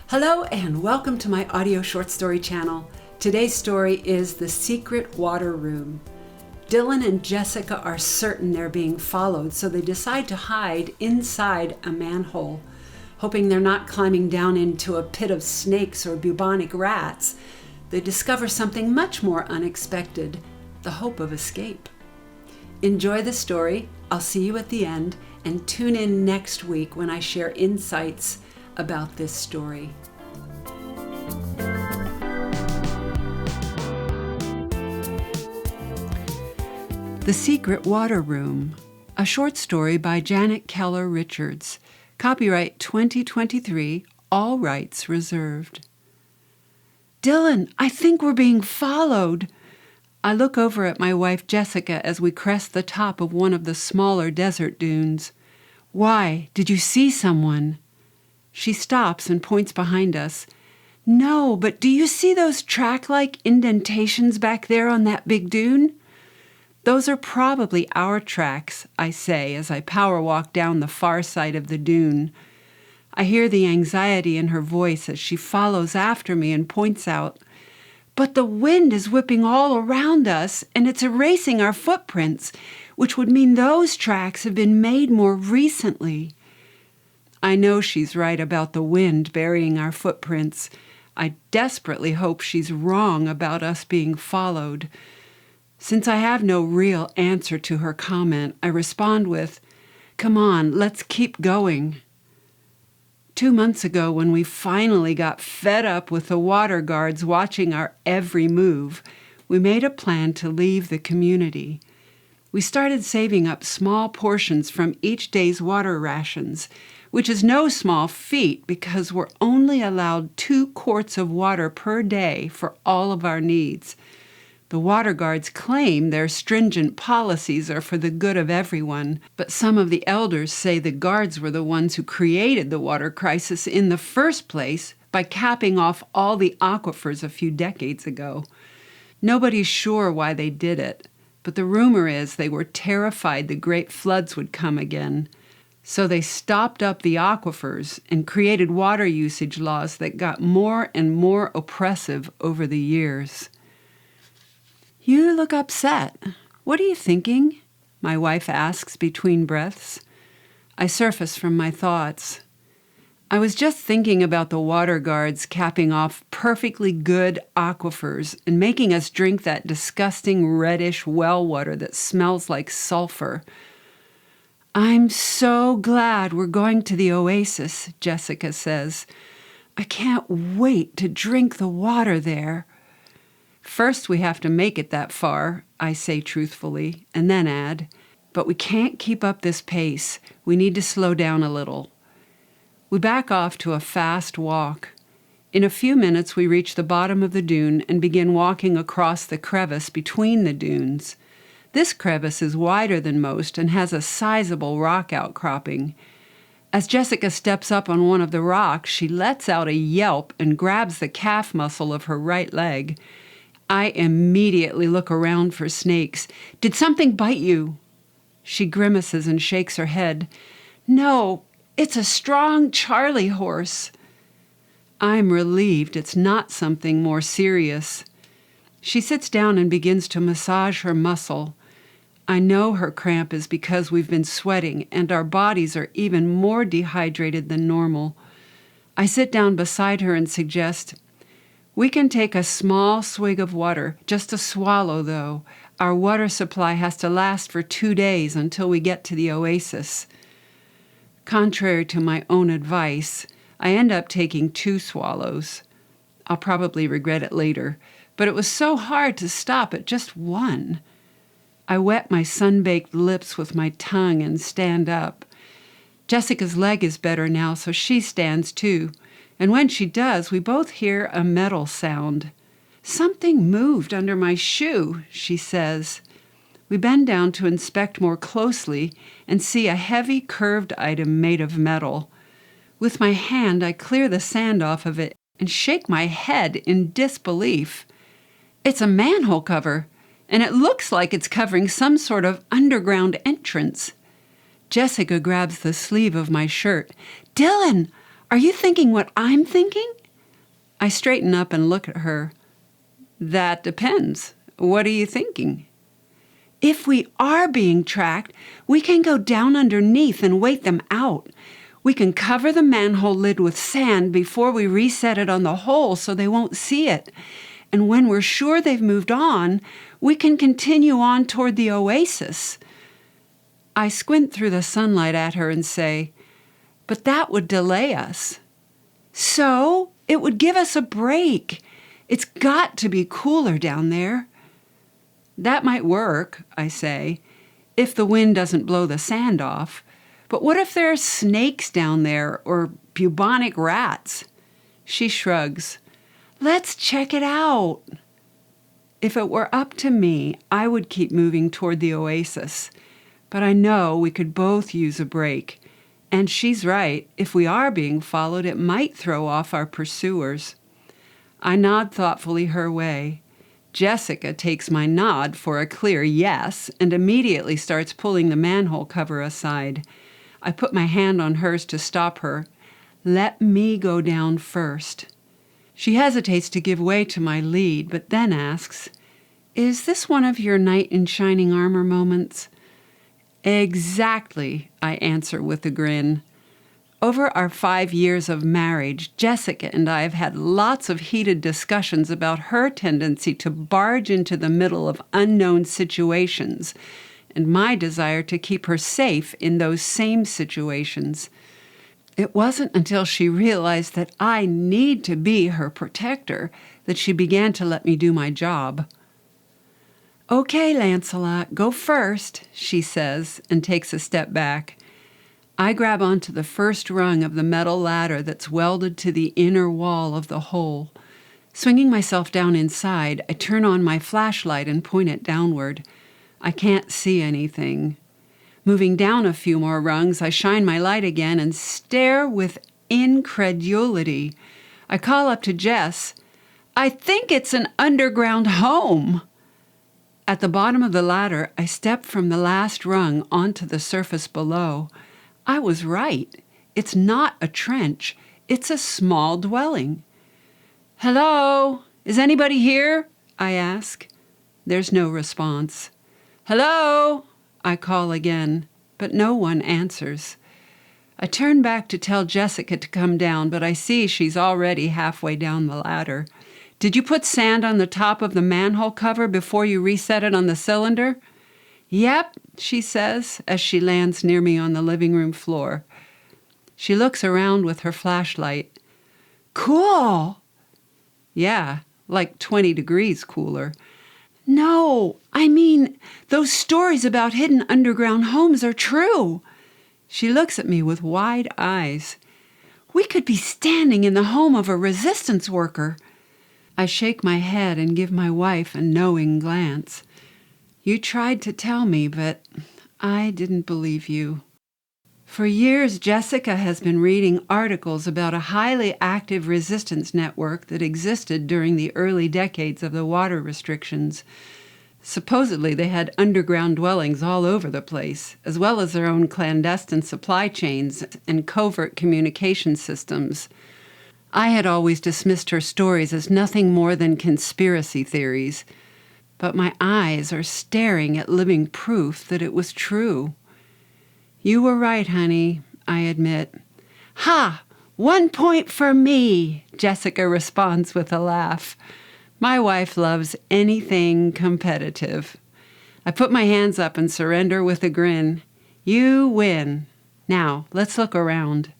Hello and welcome to my audio short story channel. Today's story is The Secret Water Room. Dylan and Jessica are certain they're being followed, so they decide to hide inside a manhole, hoping they're not climbing down into a pit of snakes or bubonic rats. They discover something much more unexpected, the hope of escape. Enjoy the story. I'll see you at the end, and tune in next week when I share insights about this story. The Secret Water Room, a short story by Janet Keller Richards. Copyright 2023, all rights reserved. Dylan, I think we're being followed. I look over at my wife Jessica as we crest the top of one of the smaller desert dunes. Why? Did you see someone? She stops and points behind us. No, but do you see those track-like indentations back there on that big dune? Those are probably our tracks, I say as I power walk down the far side of the dune. I hear the anxiety in her voice as she follows after me and points out, but the wind is whipping all around us and it's erasing our footprints, which would mean those tracks have been made more recently. I know she's right about the wind burying our footprints. I desperately hope she's wrong about us being followed. Since I have no real answer to her comment, I respond with, "Come on, let's keep going." 2 months ago, when we finally got fed up with the water guards watching our every move, we made a plan to leave the community. We started saving up small portions from each day's water rations, which is no small feat because we're only allowed 2 quarts of water per day for all of our needs. The water guards claim their stringent policies are for the good of everyone, but some of the elders say the guards were the ones who created the water crisis in the first place by capping off all the aquifers a few decades ago. Nobody's sure why they did it, but the rumor is they were terrified the great floods would come again. So they stopped up the aquifers and created water usage laws that got more and more oppressive over the years. You look upset. What are you thinking? My wife asks between breaths. I surface from my thoughts. I was just thinking about the water guards capping off perfectly good aquifers and making us drink that disgusting reddish well water that smells like sulfur. I'm so glad we're going to the oasis, Jessica says. I can't wait to drink the water there. First, we have to make it that far, I say truthfully, and then add, but we can't keep up this pace. We need to slow down a little. We back off to a fast walk. In a few minutes, we reach the bottom of the dune and begin walking across the crevice between the dunes. This crevice is wider than most and has a sizable rock outcropping. As Jessica steps up on one of the rocks, she lets out a yelp and grabs the calf muscle of her right leg. I immediately look around for snakes. Did something bite you? She grimaces and shakes her head. No, it's a strong Charlie horse. I'm relieved it's not something more serious. She sits down and begins to massage her muscle. I know her cramp is because we've been sweating and our bodies are even more dehydrated than normal. I sit down beside her and suggest, we can take a small swig of water, just a swallow though. Our water supply has to last for 2 days until we get to the oasis. Contrary to my own advice, I end up taking 2 swallows. I'll probably regret it later, but it was so hard to stop at just 1. I wet my sun-baked lips with my tongue and stand up. Jessica's leg is better now, so she stands too. And when she does, we both hear a metal sound. Something moved under my shoe, she says. We bend down to inspect more closely and see a heavy curved item made of metal. With my hand, I clear the sand off of it and shake my head in disbelief. It's a manhole cover, and it looks like it's covering some sort of underground entrance. Jessica grabs the sleeve of my shirt. Dylan, are you thinking what I'm thinking? I straighten up and look at her. That depends. What are you thinking? If we are being tracked, we can go down underneath and wait them out. We can cover the manhole lid with sand before we reset it on the hole so they won't see it. And when we're sure they've moved on, we can continue on toward the oasis. I squint through the sunlight at her and say, but that would delay us. So it would give us a break. It's got to be cooler down there. That might work, I say, if the wind doesn't blow the sand off. But what if there are snakes down there or bubonic rats? She shrugs. Let's check it out. If it were up to me, I would keep moving toward the oasis. But I know we could both use a break. And she's right. If we are being followed, it might throw off our pursuers. I nod thoughtfully her way. Jessica takes my nod for a clear yes and immediately starts pulling the manhole cover aside. I put my hand on hers to stop her. Let me go down first. She hesitates to give way to my lead, but then asks, is this one of your knight in shining armor moments? Exactly, I answer with a grin. Over our 5 years of marriage, Jessica and I have had lots of heated discussions about her tendency to barge into the middle of unknown situations and my desire to keep her safe in those same situations. It wasn't until she realized that I need to be her protector that she began to let me do my job. Okay, Lancelot, go first, she says, and takes a step back. I grab onto the first rung of the metal ladder that's welded to the inner wall of the hole. Swinging myself down inside, I turn on my flashlight and point it downward. I can't see anything. Moving down a few more rungs, I shine my light again and stare with incredulity. I call up to Jess, I think it's an underground home. At the bottom of the ladder, I step from the last rung onto the surface below. I was right. It's not a trench. It's a small dwelling. Hello? Is anybody here? I ask. There's no response. Hello? I call again, but no one answers. I turn back to tell Jessica to come down, but I see she's already halfway down the ladder. Did you put sand on the top of the manhole cover before you reset it on the cylinder? Yep, she says, as she lands near me on the living room floor. She looks around with her flashlight. Cool! Yeah, like 20 degrees cooler. No, I mean, those stories about hidden underground homes are true. She looks at me with wide eyes. We could be standing in the home of a resistance worker. I shake my head and give my wife a knowing glance. You tried to tell me, but I didn't believe you. For years, Jessica has been reading articles about a highly active resistance network that existed during the early decades of the water restrictions. Supposedly, they had underground dwellings all over the place, as well as their own clandestine supply chains and covert communication systems. I had always dismissed her stories as nothing more than conspiracy theories, but my eyes are staring at living proof that it was true. You were right, honey, I admit. Ha! 1 point for me, Jessica responds with a laugh. My wife loves anything competitive. I put my hands up and surrender with a grin. You win. Now, let's look around.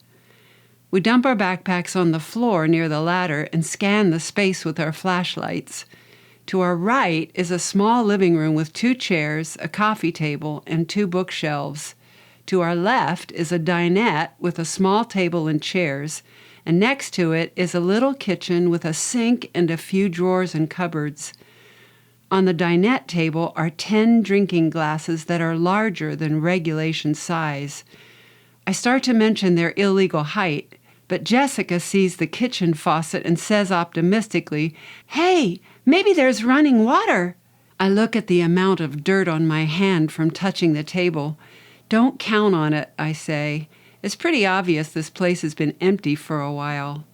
We dump our backpacks on the floor near the ladder and scan the space with our flashlights. To our right is a small living room with 2 chairs, a coffee table, and 2 bookshelves. To our left is a dinette with a small table and chairs, and next to it is a little kitchen with a sink and a few drawers and cupboards. On the dinette table are 10 drinking glasses that are larger than regulation size. I start to mention their illegal height, but Jessica sees the kitchen faucet and says optimistically, "Hey, maybe there's running water." I look at the amount of dirt on my hand from touching the table. Don't count on it, I say. It's pretty obvious this place has been empty for a while.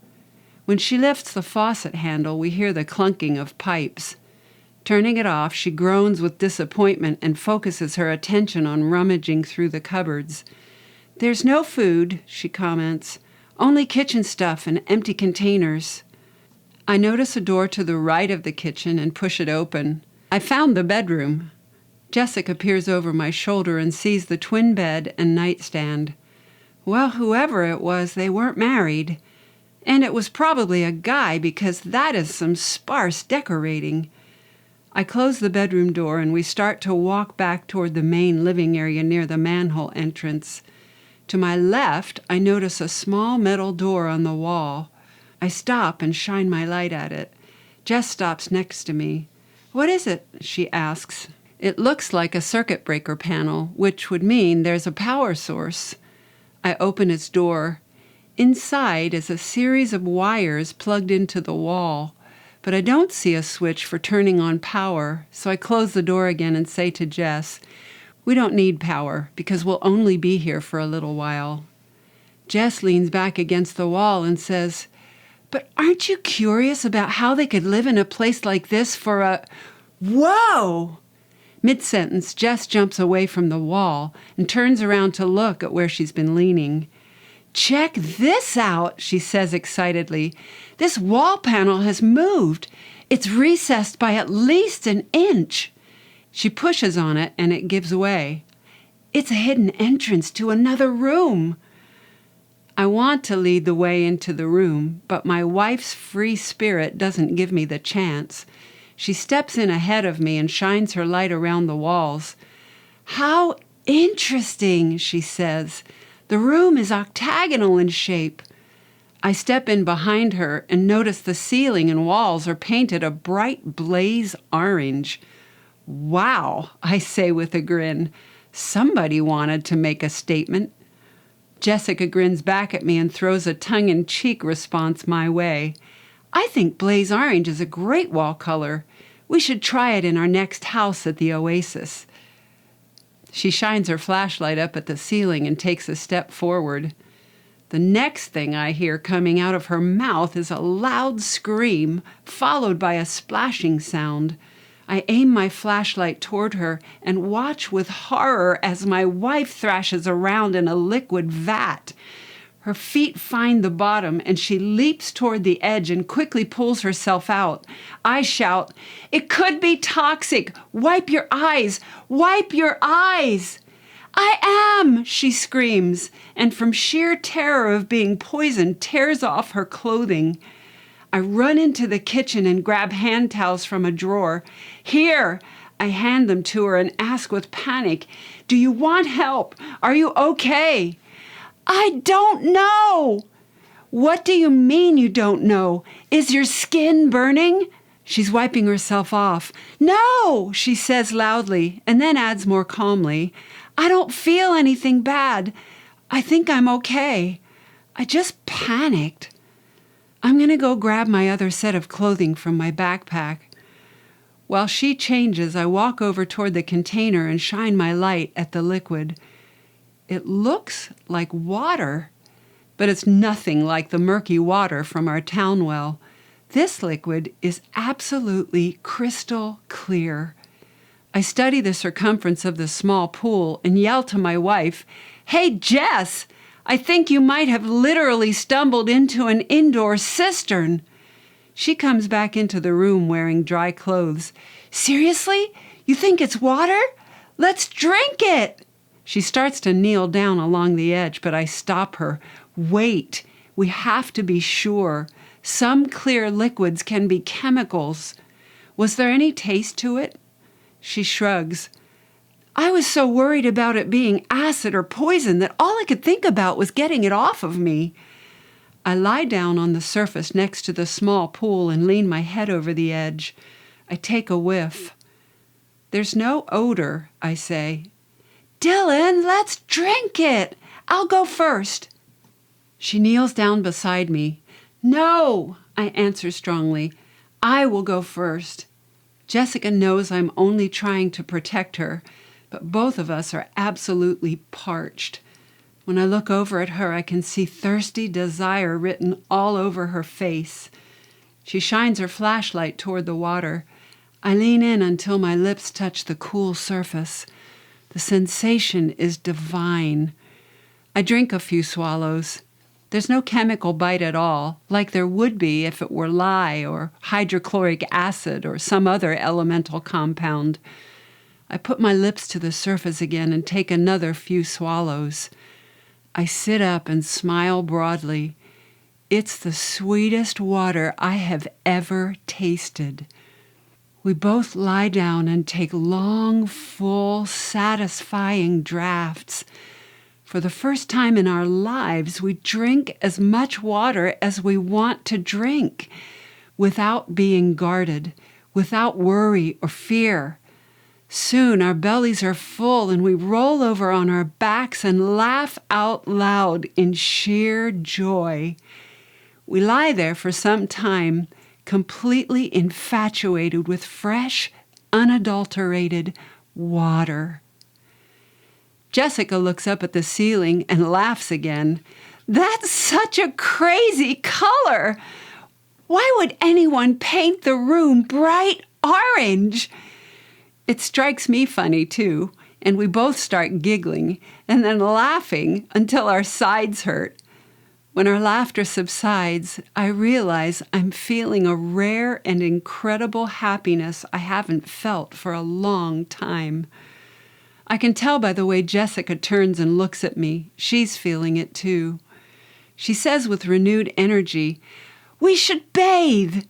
When she lifts the faucet handle, we hear the clunking of pipes. Turning it off, she groans with disappointment and focuses her attention on rummaging through the cupboards. "There's no food," she comments. "Only kitchen stuff and empty containers." I notice a door to the right of the kitchen and push it open. I found the bedroom. Jessica peers over my shoulder and sees the twin bed and nightstand. Well, whoever it was, they weren't married. And it was probably a guy, because that is some sparse decorating. I close the bedroom door and we start to walk back toward the main living area near the manhole entrance. To my left, I notice a small metal door on the wall. I stop and shine my light at it. Jess stops next to me. "What is it?" she asks. It looks like a circuit breaker panel, which would mean there's a power source. I open its door. Inside is a series of wires plugged into the wall, but I don't see a switch for turning on power, so I close the door again and say to Jess, "We don't need power because we'll only be here for a little while." Jess leans back against the wall and says, "But aren't you curious about how they could live in a place like this for a—" Whoa! Mid-sentence, Jess jumps away from the wall and turns around to look at where she's been leaning. "Check this out," she says excitedly. "This wall panel has moved. It's recessed by at least an inch." She pushes on it and it gives way. It's a hidden entrance to another room. I want to lead the way into the room, but my wife's free spirit doesn't give me the chance. She steps in ahead of me and shines her light around the walls. "How interesting," she says. "The room is octagonal in shape." I step in behind her and notice the ceiling and walls are painted a bright blaze orange. "Wow," I say with a grin. Somebody wanted to make a statement. Jessica grins back at me and throws a tongue-in-cheek response my way. "I think blaze orange is a great wall color. We should try it in our next house at the Oasis." She shines her flashlight up at the ceiling and takes a step forward. The next thing I hear coming out of her mouth is a loud scream, followed by a splashing sound. I aim my flashlight toward her and watch with horror as my wife thrashes around in a liquid vat. Her feet find the bottom and she leaps toward the edge and quickly pulls herself out. I shout, "It could be toxic! Wipe your eyes! Wipe your eyes!" "I am!" she screams, and from sheer terror of being poisoned, tears off her clothing. I run into the kitchen and grab hand towels from a drawer. "Here!" I hand them to her and ask with panic, "Do you want help? Are you okay?" "I don't know." "What do you mean you don't know? Is your skin burning?" She's wiping herself off. "No," she says loudly, and then adds more calmly, "I don't feel anything bad. I think I'm okay. I just panicked." I'm going to go grab my other set of clothing from my backpack. While she changes, I walk over toward the container and shine my light at the liquid. It looks like water, but it's nothing like the murky water from our town well. This liquid is absolutely crystal clear. I study the circumference of the small pool and yell to my wife, "Hey, Jess, I think you might have literally stumbled into an indoor cistern." She comes back into the room wearing dry clothes. "Seriously? You think it's water? Let's drink it." She starts to kneel down along the edge, but I stop her. "Wait, we have to be sure. Some clear liquids can be chemicals. Was there any taste to it?" She shrugs. "I was so worried about it being acid or poison that all I could think about was getting it off of me." I lie down on the surface next to the small pool and lean my head over the edge. I take a whiff. "There's no odor," I say. "Dylan, let's drink it. I'll go first." She kneels down beside me. "No," I answer strongly. "I will go first." Jessica knows I'm only trying to protect her, but both of us are absolutely parched. When I look over at her, I can see thirsty desire written all over her face. She shines her flashlight toward the water. I lean in until my lips touch the cool surface. The sensation is divine. I drink a few swallows. There's no chemical bite at all, like there would be if it were lye or hydrochloric acid or some other elemental compound. I put my lips to the surface again and take another few swallows. I sit up and smile broadly. It's the sweetest water I have ever tasted. We both lie down and take long, full, satisfying drafts. For the first time in our lives, we drink as much water as we want to drink, without being guarded, without worry or fear. Soon our bellies are full and we roll over on our backs and laugh out loud in sheer joy. We lie there for some time, completely infatuated with fresh, unadulterated water. Jessica looks up at the ceiling and laughs again. That's such a crazy color! Why would anyone paint the room bright orange? It strikes me funny, too, and we both start giggling and then laughing until our sides hurt. When our laughter subsides, I realize I'm feeling a rare and incredible happiness I haven't felt for a long time. I can tell by the way Jessica turns and looks at me. She's feeling it, too. She says with renewed energy, "We should bathe!"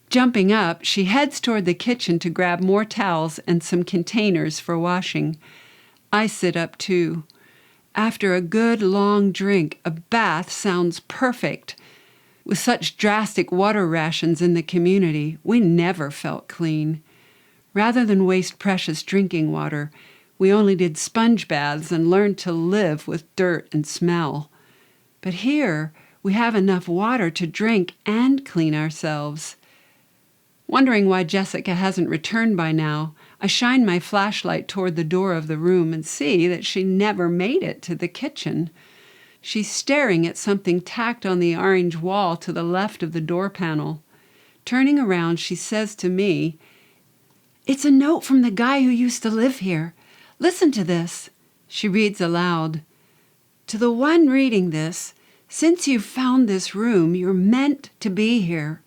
Jumping up, she heads toward the kitchen to grab more towels and some containers for washing. I sit up, too. After a good long drink, a bath sounds perfect. With such drastic water rations in the community, we never felt clean. Rather than waste precious drinking water, we only did sponge baths and learned to live with dirt and smell. But here, we have enough water to drink and clean ourselves. Wondering why Jessica hasn't returned by now, I shine my flashlight toward the door of the room and see that she never made it to the kitchen. She's staring at something tacked on the orange wall to the left of the door panel. Turning around, she says to me, "It's a note from the guy who used to live here. Listen to this." She reads aloud. "To the one reading this, since you've found this room, you're meant to be here.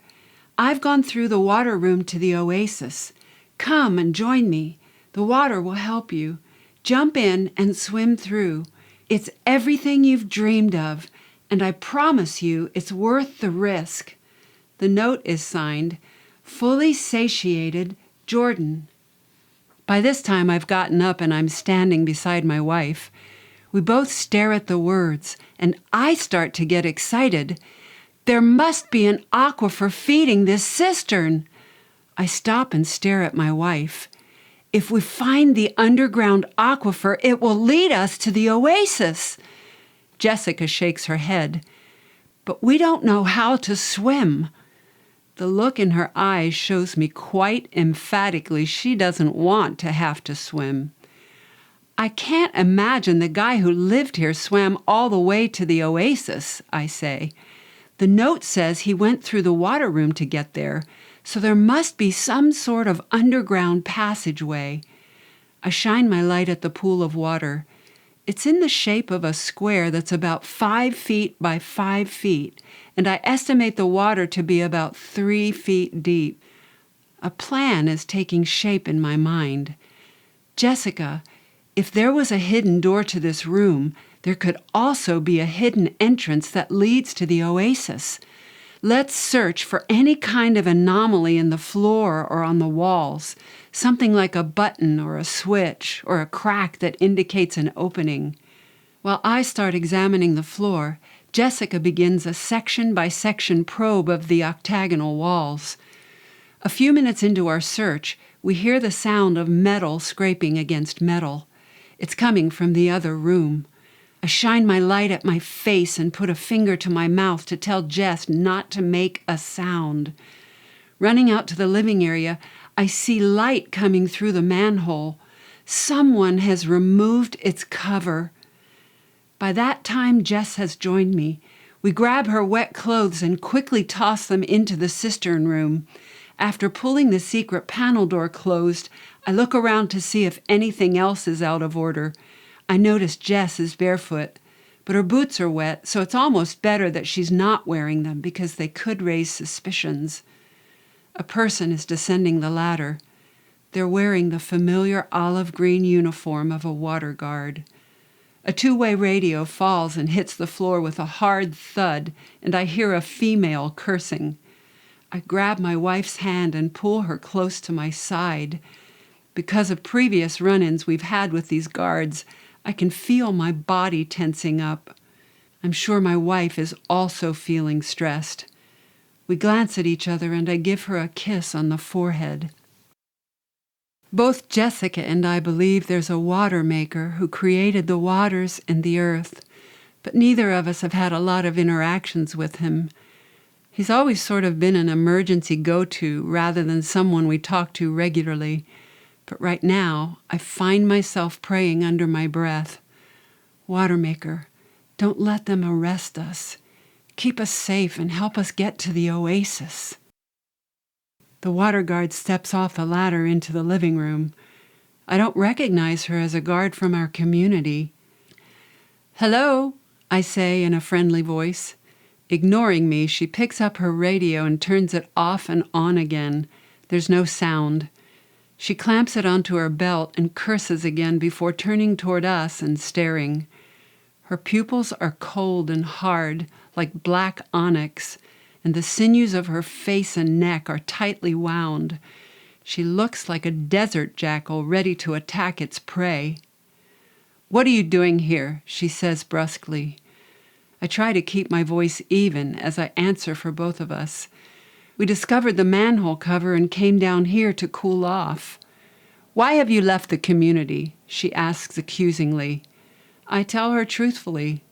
I've gone through the water room to the oasis. Come and join me. The water will help you. Jump in and swim through. It's everything you've dreamed of, and I promise you it's worth the risk." The note is signed, "Fully Satiated, Jordan." By this time I've gotten up and I'm standing beside my wife. We both stare at the words, and I start to get excited. There must be an aquifer feeding this cistern. I stop and stare at my wife. If we find the underground aquifer, it will lead us to the oasis. Jessica shakes her head. But we don't know how to swim. The look in her eyes shows me quite emphatically she doesn't want to have to swim. I can't imagine the guy who lived here swam all the way to the oasis, I say. The note says he went through the water room to get there, so there must be some sort of underground passageway. I shine my light at the pool of water. It's in the shape of a square that's about 5 feet by 5 feet, and I estimate the water to be about 3 feet deep. A plan is taking shape in my mind. Jessica, if there was a hidden door to this room, there could also be a hidden entrance that leads to the oasis. Let's search for any kind of anomaly in the floor or on the walls, something like a button or a switch or a crack that indicates an opening. While I start examining the floor, Jessica begins a section-by-section probe of the octagonal walls. A few minutes into our search, we hear the sound of metal scraping against metal. It's coming from the other room. I shine my light at my face and put a finger to my mouth to tell Jess not to make a sound. Running out to the living area, I see light coming through the manhole. Someone has removed its cover. By that time, Jess has joined me. We grab her wet clothes and quickly toss them into the cistern room. After pulling the secret panel door closed, I look around to see if anything else is out of order. I notice Jess is barefoot, but her boots are wet, so it's almost better that she's not wearing them because they could raise suspicions. A person is descending the ladder. They're wearing the familiar olive green uniform of a water guard. A two-way radio falls and hits the floor with a hard thud, and I hear a female cursing. I grab my wife's hand and pull her close to my side. Because of previous run-ins we've had with these guards, I can feel my body tensing up. I'm sure my wife is also feeling stressed. We glance at each other and I give her a kiss on the forehead. Both Jessica and I believe there's a water maker who created the waters and the earth, but neither of us have had a lot of interactions with him. He's always sort of been an emergency go-to rather than someone we talk to regularly. But right now, I find myself praying under my breath, "Water maker, don't let them arrest us. Keep us safe and help us get to the oasis." The water guard steps off the ladder into the living room. I don't recognize her as a guard from our community. "Hello," I say in a friendly voice. Ignoring me, she picks up her radio and turns it off and on again. There's no sound. She clamps it onto her belt and curses again before turning toward us and staring. Her pupils are cold and hard, like black onyx, and the sinews of her face and neck are tightly wound. She looks like a desert jackal ready to attack its prey. "What are you doing here?" she says brusquely. I try to keep my voice even as I answer for both of us. "We discovered the manhole cover and came down here to cool off." "Why have you left the community?" she asks accusingly. I tell her truthfully,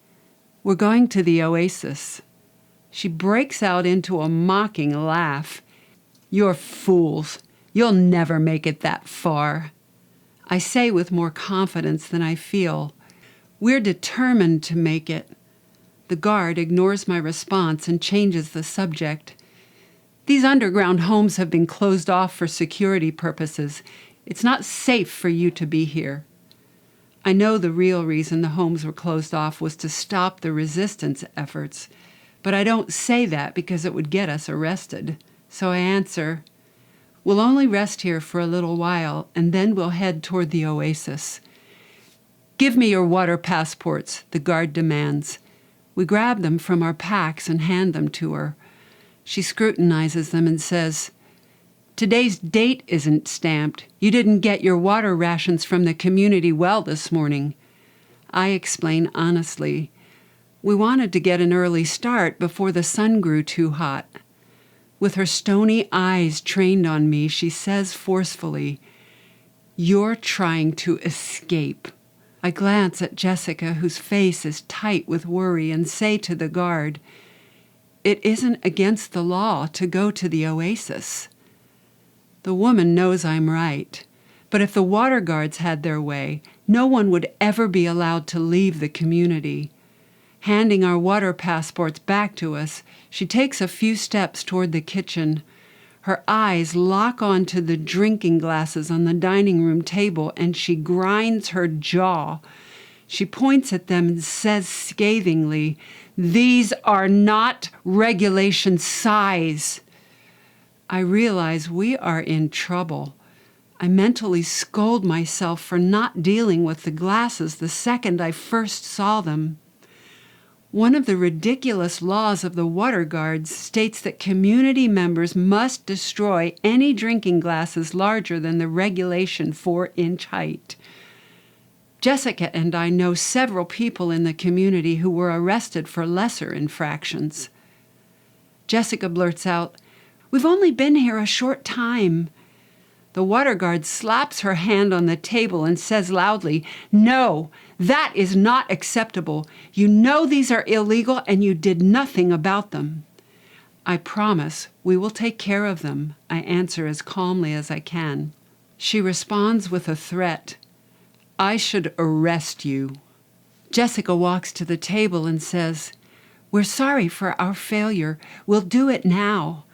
"We're going to the oasis." She breaks out into a mocking laugh. "You're fools. You'll never make it that far." I say with more confidence than I feel, "We're determined to make it." The guard ignores my response and changes the subject. "These underground homes have been closed off for security purposes. It's not safe for you to be here." I know the real reason the homes were closed off was to stop the resistance efforts, but I don't say that because it would get us arrested. So I answer, "We'll only rest here for a little while, and then we'll head toward the oasis." "Give me your water passports," the guard demands. We grab them from our packs and hand them to her. She scrutinizes them and says, "Today's date isn't stamped. You didn't get your water rations from the community well this morning." I explain honestly, "We wanted to get an early start before the sun grew too hot." With her stony eyes trained on me, she says forcefully, "You're trying to escape." I glance at Jessica, whose face is tight with worry, and say to the guard, "It isn't against the law to go to the oasis." The woman knows I'm right, but if the water guards had their way, no one would ever be allowed to leave the community. Handing our water passports back to us, she takes a few steps toward the kitchen. Her eyes lock onto the drinking glasses on the dining room table, and she grinds her jaw. She points at them and says scathingly, "These are not regulation size." I realize we are in trouble. I mentally scold myself for not dealing with the glasses the second I first saw them. One of the ridiculous laws of the water guards states that community members must destroy any drinking glasses larger than the regulation 4-inch height. Jessica and I know several people in the community who were arrested for lesser infractions. Jessica blurts out, "We've only been here a short time." The water guard slaps her hand on the table and says loudly, "No, that is not acceptable. You know these are illegal and you did nothing about them." "I promise we will take care of them," I answer as calmly as I can. She responds with a threat. "I should arrest you." Jessica walks to the table and says, "We're sorry for our failure. We'll do it now."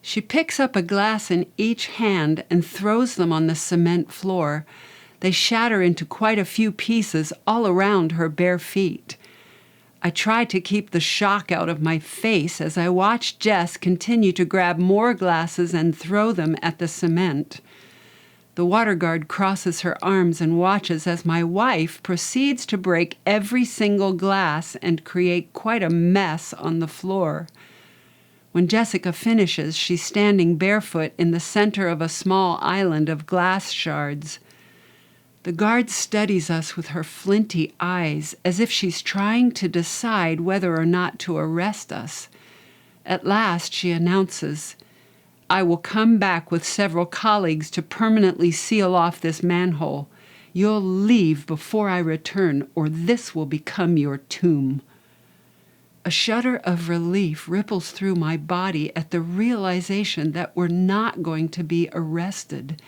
She picks up a glass in each hand and throws them on the cement floor. They shatter into quite a few pieces all around her bare feet. I try to keep the shock out of my face as I watch Jess continue to grab more glasses and throw them at the cement. The water guard crosses her arms and watches as my wife proceeds to break every single glass and create quite a mess on the floor. When Jessica finishes, she's standing barefoot in the center of a small island of glass shards. The guard studies us with her flinty eyes as if she's trying to decide whether or not to arrest us. At last, she announces, "I will come back with several colleagues to permanently seal off this manhole. You'll leave before I return, or this will become your tomb." A shudder of relief ripples through my body at the realization that we're not going to be arrested.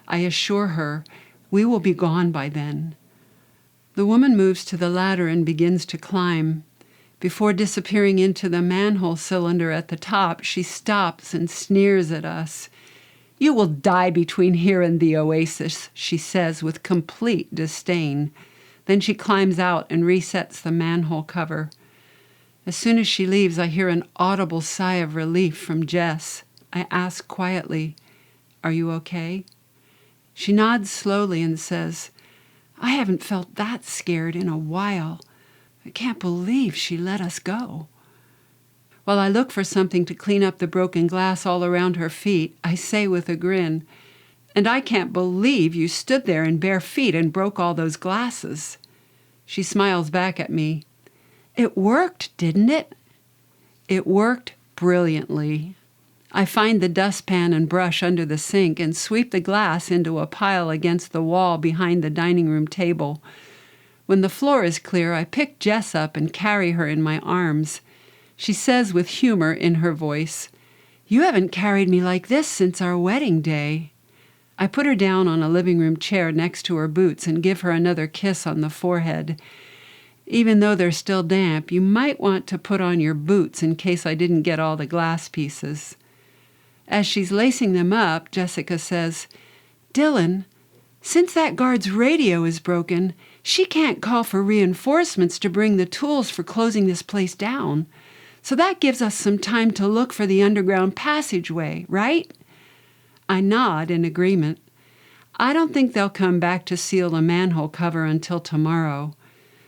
I assure her, we will be gone by then. The woman moves to the ladder and begins to climb. Before disappearing into the manhole cylinder at the top, she stops and sneers at us. "You will die between here and the oasis," she says with complete disdain. Then she climbs out and resets the manhole cover. As soon as she leaves, I hear an audible sigh of relief from Jess. I ask quietly, "Are you okay?" She nods slowly and says, "I haven't felt that scared in a while. I can't believe she let us go." While I look for something to clean up the broken glass all around her feet, I say with a grin, "And I can't believe you stood there in bare feet and broke all those glasses." She smiles back at me. "It worked, didn't it?" It worked brilliantly. I find the dustpan and brush under the sink and sweep the glass into a pile against the wall behind the dining room table. When the floor is clear, I pick Jess up and carry her in my arms. She says with humor in her voice, "You haven't carried me like this since our wedding day." I put her down on a living room chair next to her boots and give her another kiss on the forehead. "Even though they're still damp, you might want to put on your boots in case I didn't get all the glass pieces." As she's lacing them up, Jessica says, "Dylan, since that guard's radio is broken, she can't call for reinforcements to bring the tools for closing this place down. So that gives us some time to look for the underground passageway, right?" I nod in agreement. I don't think they'll come back to seal the manhole cover until tomorrow.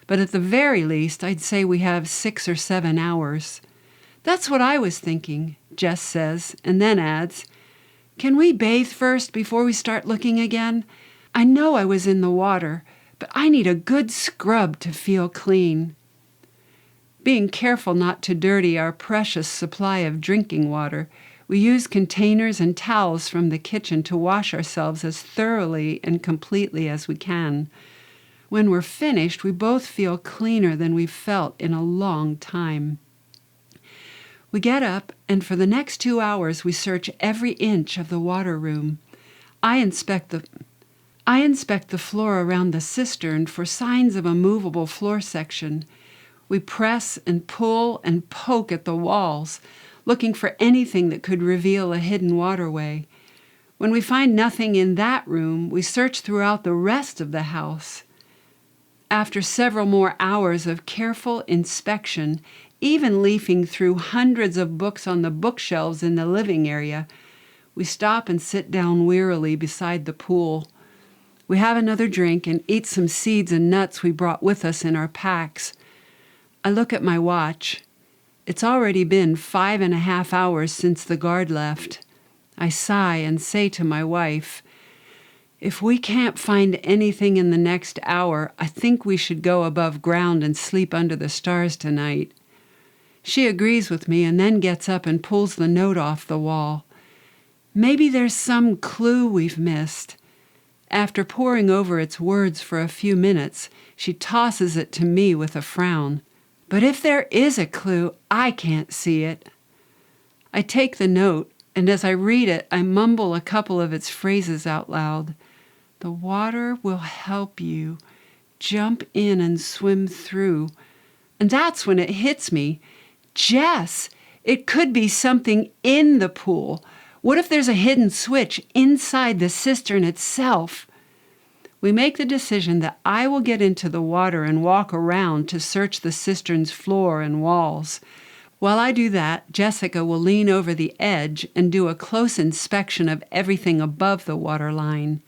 But at the very least, I'd say we have 6 or 7 hours. "That's what I was thinking," Jess says, and then adds, "Can we bathe first before we start looking again? I know I was in the water, but I need a good scrub to feel clean." Being careful not to dirty our precious supply of drinking water, we use containers and towels from the kitchen to wash ourselves as thoroughly and completely as we can. When we're finished, we both feel cleaner than we've felt in a long time. We get up, and for the next 2 hours, we search every inch of the water room. I inspect the floor around the cistern for signs of a movable floor section. We press and pull and poke at the walls, looking for anything that could reveal a hidden waterway. When we find nothing in that room, we search throughout the rest of the house. After several more hours of careful inspection, even leafing through hundreds of books on the bookshelves in the living area, we stop and sit down wearily beside the pool. We have another drink and eat some seeds and nuts we brought with us in our packs. I look at my watch. It's already been 5.5 hours since the guard left. I sigh and say to my wife, "If we can't find anything in the next hour, I think we should go above ground and sleep under the stars tonight." She agrees with me and then gets up and pulls the note off the wall. Maybe there's some clue we've missed. After poring over its words for a few minutes, she tosses it to me with a frown. "But if there is a clue, I can't see it." I take the note, and as I read it, I mumble a couple of its phrases out loud. "The water will help you. jump in and swim through. And that's when it hits me. Jess, it could be something in the pool. What if there's a hidden switch inside the cistern itself? We make the decision that I will get into the water and walk around to search the cistern's floor and walls. While I do that, Jessica will lean over the edge and do a close inspection of everything above the waterline.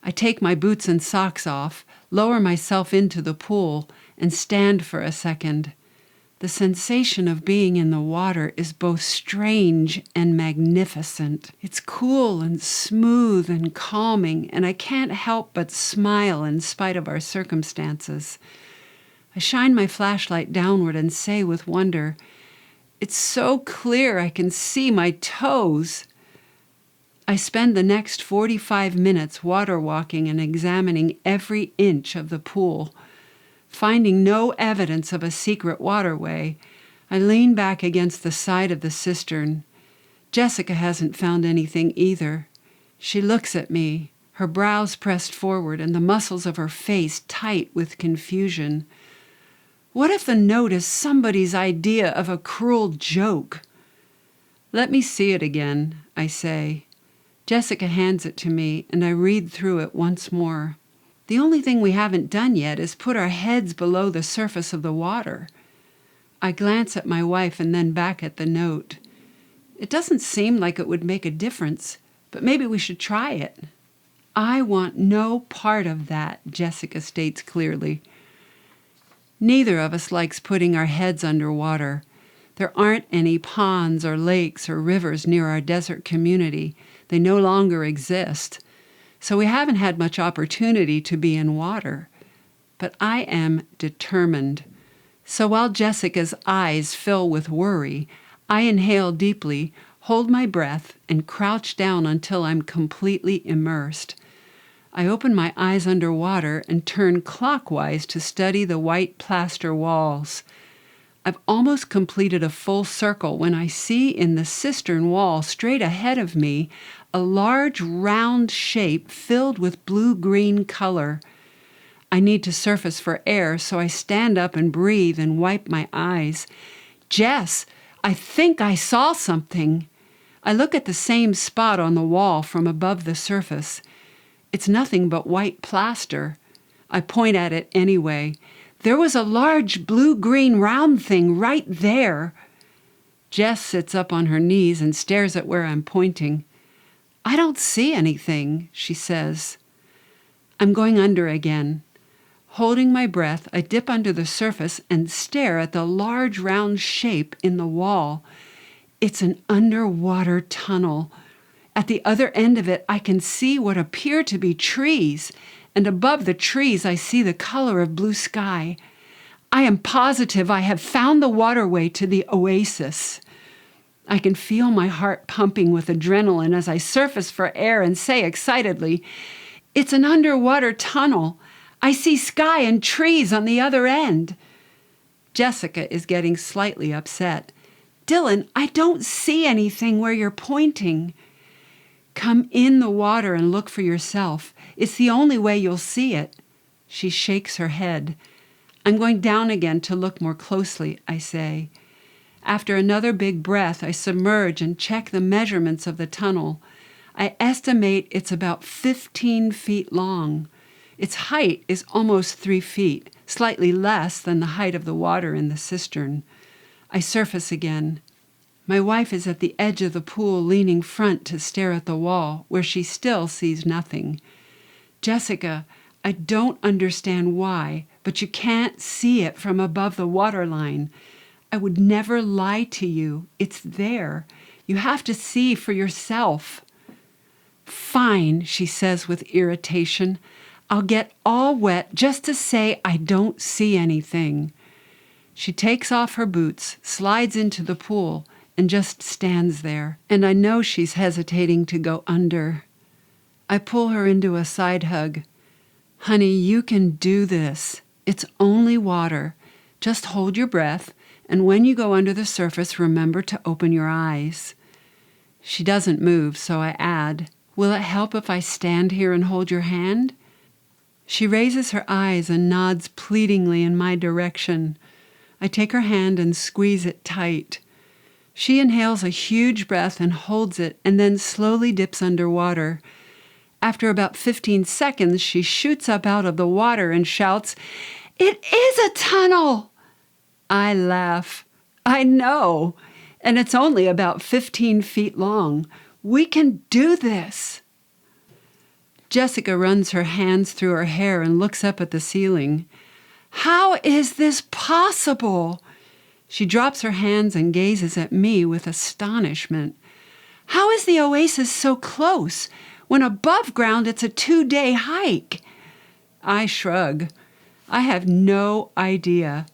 I take my boots and socks off, lower myself into the pool, and stand for a second. The sensation of being in the water is both strange and magnificent. It's cool and smooth and calming, and I can't help but smile in spite of our circumstances. I shine my flashlight downward and say with wonder, "It's so clear I can see my toes." I spend the next 45 minutes water walking and examining every inch of the pool. Finding no evidence of a secret waterway, I lean back against the side of the cistern. Jessica hasn't found anything either. She looks at me, her brows pressed forward and the muscles of her face tight with confusion. What if the note is somebody's idea of a cruel joke? "Let me see it again," I say. Jessica hands it to me, and I read through it once more. The only thing we haven't done yet is put our heads below the surface of the water. I glance at my wife and then back at the note. It doesn't seem like it would make a difference, but maybe we should try it. "I want no part of that," Jessica states clearly. Neither of us likes putting our heads under water. There aren't any ponds or lakes or rivers near our desert community. They no longer exist. So we haven't had much opportunity to be in water. But I am determined. So while Jessica's eyes fill with worry, I inhale deeply, hold my breath, and crouch down until I'm completely immersed. I open my eyes underwater and turn clockwise to study the white plaster walls. I've almost completed a full circle when I see in the cistern wall straight ahead of me a large round shape filled with blue-green color. I need to surface for air, so I stand up and breathe and wipe my eyes. "Jess, I think I saw something." I look at the same spot on the wall from above the surface. It's nothing but white plaster. I point at it anyway. There was a large blue-green round thing right there. Jess sits up on her knees and stares at where I'm pointing. "I don't see anything," she says. I'm going under again. Holding my breath, I dip under the surface and stare at the large round shape in the wall. It's an underwater tunnel. At the other end of it, I can see what appear to be trees, and above the trees I see the color of blue sky. I am positive I have found the waterway to the oasis. I can feel my heart pumping with adrenaline as I surface for air and say excitedly, "It's an underwater tunnel. I see sky and trees on the other end." Jessica is getting slightly upset. "Dylan, I don't see anything where you're pointing." "Come in the water and look for yourself. It's the only way you'll see it." She shakes her head. "I'm going down again to look more closely," I say. After another big breath, I submerge and check the measurements of the tunnel. I estimate it's about 15 feet long. Its height is almost 3 feet, slightly less than the height of the water in the cistern. I surface again. My wife is at the edge of the pool, leaning front to stare at the wall, where she still sees nothing. "Jessica, I don't understand why, but you can't see it from above the waterline. I would never lie to you. It's there. You have to see for yourself." "Fine," she says with irritation. "I'll get all wet just to say I don't see anything." She takes off her boots, slides into the pool, and just stands there. And I know she's hesitating to go under. I pull her into a side hug. "Honey, you can do this. It's only water. Just hold your breath, and when you go under the surface, remember to open your eyes." She doesn't move, so I add, "Will it help if I stand here and hold your hand?" She raises her eyes and nods pleadingly in my direction. I take her hand and squeeze it tight. She inhales a huge breath and holds it, and then slowly dips underwater. After about 15 seconds, she shoots up out of the water and shouts, "It is a tunnel!" I laugh. I know, and it's only about 15 feet long. We can do this. Jessica runs her hands through her hair and looks up at the ceiling. How is this possible? She drops her hands and gazes at me with astonishment. How is the oasis so close when above ground it's a 2-day hike? I shrug. I have no idea.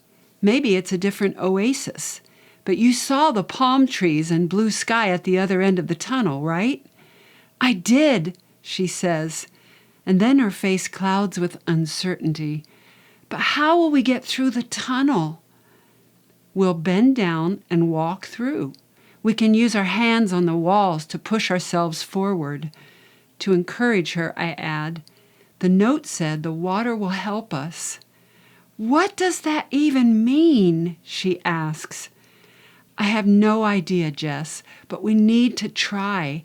Maybe it's a different oasis. But you saw the palm trees and blue sky at the other end of the tunnel, right? I did, she says, and then her face clouds with uncertainty. But how will we get through the tunnel? We'll bend down and walk through. We can use our hands on the walls to push ourselves forward. To encourage her, I add, the note said the water will help us. What does that even mean? She asks. I have no idea, Jess, but we need to try.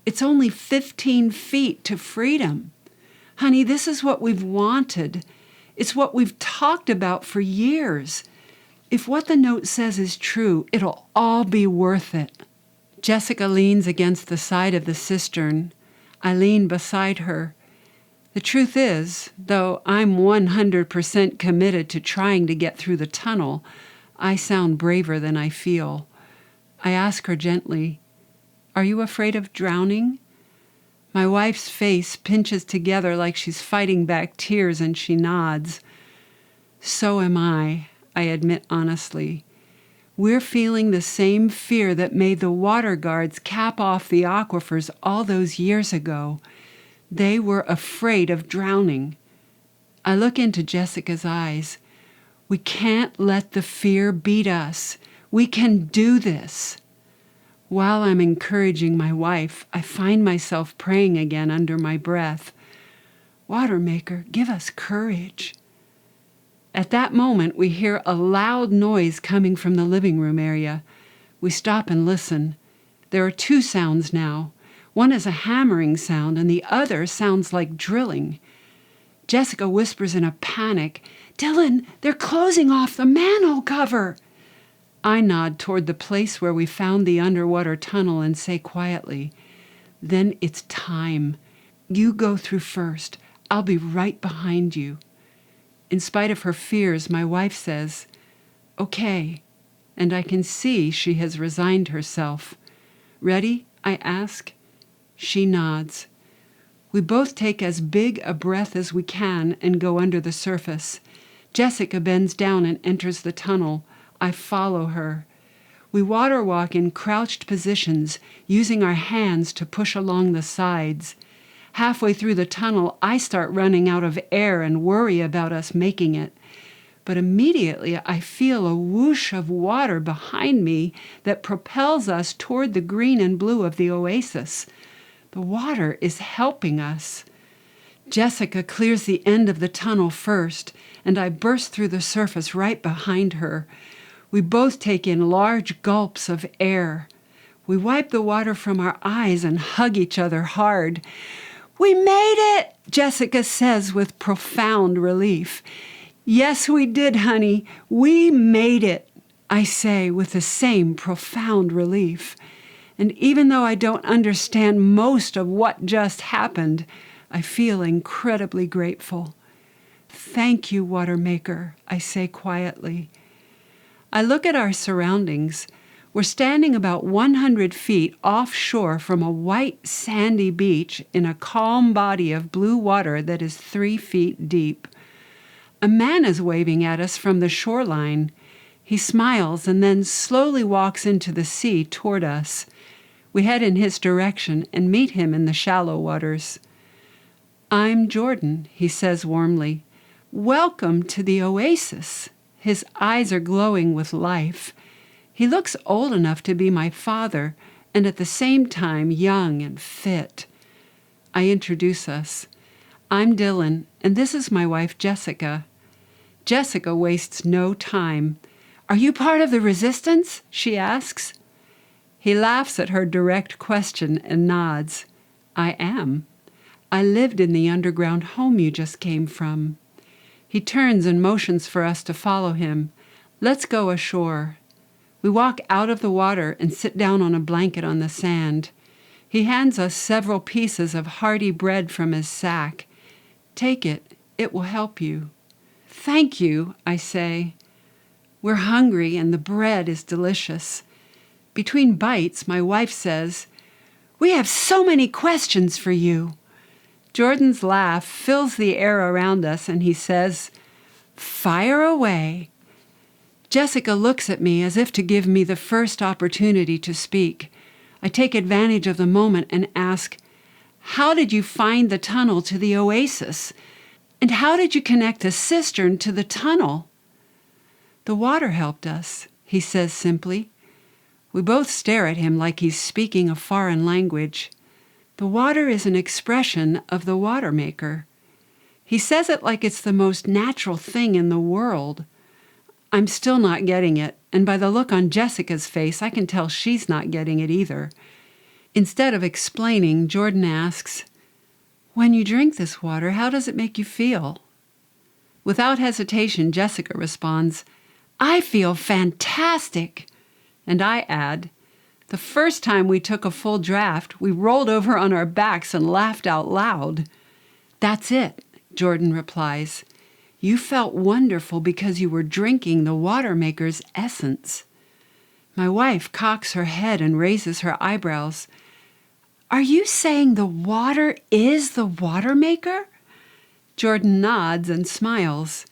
It's only 15 feet to freedom. Honey, this is what we've wanted. It's what we've talked about for years. If what the note says is true, it'll all be worth it. Jessica leans against the side of the cistern. I lean beside her. The truth is, though I'm 100% committed to trying to get through the tunnel, I sound braver than I feel. I ask her gently, "Are you afraid of drowning?" My wife's face pinches together like she's fighting back tears, and she nods. So am I admit honestly. We're feeling the same fear that made the water guards cap off the aquifers all those years ago. They were afraid of drowning. I look into Jessica's eyes. We can't let the fear beat us. We can do this. While I'm encouraging my wife, I find myself praying again under my breath. Watermaker, give us courage. At that moment, we hear a loud noise coming from the living room area. We stop and listen. There are 2 sounds now. One is a hammering sound, and the other sounds like drilling. Jessica whispers in a panic, "Dylan, they're closing off the manhole cover." I nod toward the place where we found the underwater tunnel and say quietly, "Then it's time. You go through first. I'll be right behind you." In spite of her fears, my wife says, "Okay," and I can see she has resigned herself. "Ready?" I ask. She nods. We both take as big a breath as we can and go under the surface. Jessica bends down and enters the tunnel. I follow her. We water walk in crouched positions, using our hands to push along the sides. Halfway through the tunnel, I start running out of air and worry about us making it. But immediately I feel a whoosh of water behind me that propels us toward the green and blue of the oasis. The water is helping us. Jessica clears the end of the tunnel first, and I burst through the surface right behind her. We both take in large gulps of air. We wipe the water from our eyes and hug each other hard. "We made it," Jessica says with profound relief. "Yes, we did, honey. We made it," I say with the same profound relief. And even though I don't understand most of what just happened, I feel incredibly grateful. "Thank you, Watermaker," I say quietly. I look at our surroundings. We're standing about 100 feet offshore from a white sandy beach in a calm body of blue water that is 3 feet deep. A man is waving at us from the shoreline. He smiles and then slowly walks into the sea toward us. We head in his direction and meet him in the shallow waters. "I'm Jordan," he says warmly. "Welcome to the oasis." His eyes are glowing with life. He looks old enough to be my father, and at the same time young and fit. I introduce us. I'm Dylan, and this is my wife, Jessica. Jessica wastes no time. Are you part of the resistance? She asks. He laughs at her direct question and nods. I am. I lived in the underground home you just came from. He turns and motions for us to follow him. Let's go ashore. We walk out of the water and sit down on a blanket on the sand. He hands us several pieces of hearty bread from his sack. Take it. It will help you. Thank you, I say. We're hungry and the bread is delicious. Between bites, my wife says, "We have so many questions for you." Jordan's laugh fills the air around us and he says, "Fire away." Jessica looks at me as if to give me the first opportunity to speak. I take advantage of the moment and ask, "How did you find the tunnel to the oasis? And how did you connect a cistern to the tunnel?" "The water helped us," he says simply. We both stare at him like he's speaking a foreign language. The water is an expression of the water maker. He says it like it's the most natural thing in the world. I'm still not getting it, and by the look on Jessica's face, I can tell she's not getting it either. Instead of explaining, Jordan asks, "When you drink this water, how does it make you feel?" Without hesitation, Jessica responds, "I feel fantastic." And I add, "The first time we took a full draft, we rolled over on our backs and laughed out loud." "That's it," Jordan replies. "You felt wonderful because you were drinking the water maker's essence." My wife cocks her head and raises her eyebrows. "Are you saying the water is the water maker?" Jordan nods and smiles.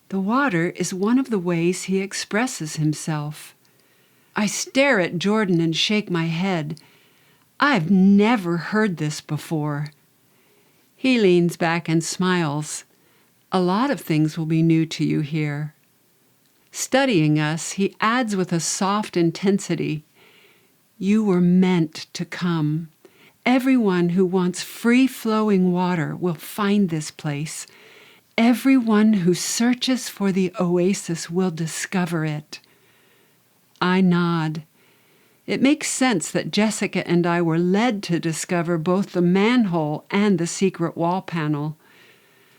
The water is one of the ways he expresses himself. I stare at Jordan and shake my head. I've never heard this before. He leans back and smiles. A lot of things will be new to you here. Studying us, he adds with a soft intensity, "You were meant to come. Everyone who wants free-flowing water will find this place. Everyone who searches for the oasis will discover it." I nod. It makes sense that Jessica and I were led to discover both the manhole and the secret wall panel.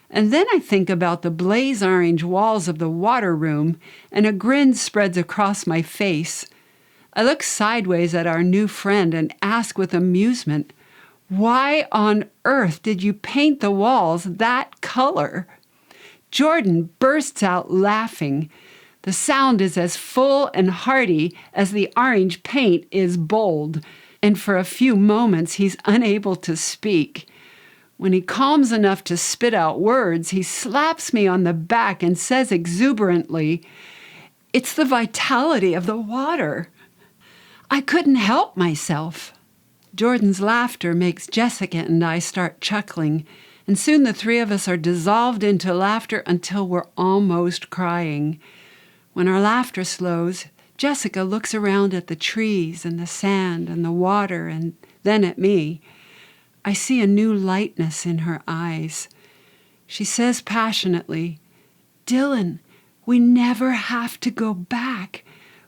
And then I think about the blaze orange walls of the water room, and a grin spreads across my face. I look sideways at our new friend and ask with amusement, "Why on earth did you paint the walls that color?" Jordan bursts out laughing. The sound is as full and hearty as the orange paint is bold, and for a few moments he's unable to speak. When he calms enough to spit out words, he slaps me on the back and says exuberantly, "It's the vitality of the water." I couldn't help myself. Jordan's laughter makes Jessica and I start chuckling, and soon the three of us are dissolved into laughter until we're almost crying. When our laughter slows, Jessica looks around at the trees and the sand and the water and then at me. I see a new lightness in her eyes. She says passionately, "Dylan, we never have to go back.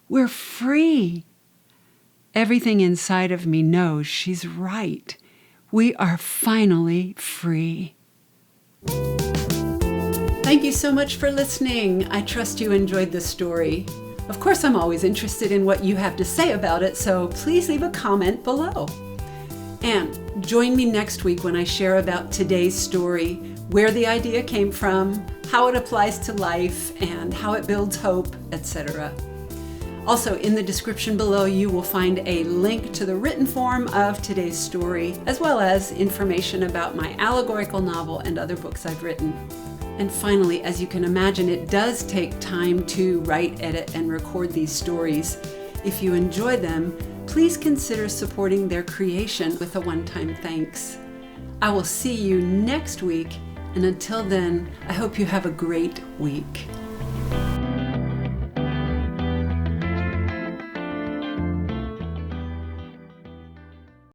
We're free." Everything inside of me knows she's right. We are finally free. Thank you so much for listening. I trust you enjoyed this story. Of course, I'm always interested in what you have to say about it, so please leave a comment below. And join me next week when I share about today's story, where the idea came from, how it applies to life, and how it builds hope, etc. Also, in the description below, you will find a link to the written form of today's story, as well as information about my allegorical novel and other books I've written. And finally, as you can imagine, it does take time to write, edit, and record these stories. If you enjoy them, please consider supporting their creation with a one-time thanks. I will see you next week, and until then, I hope you have a great week.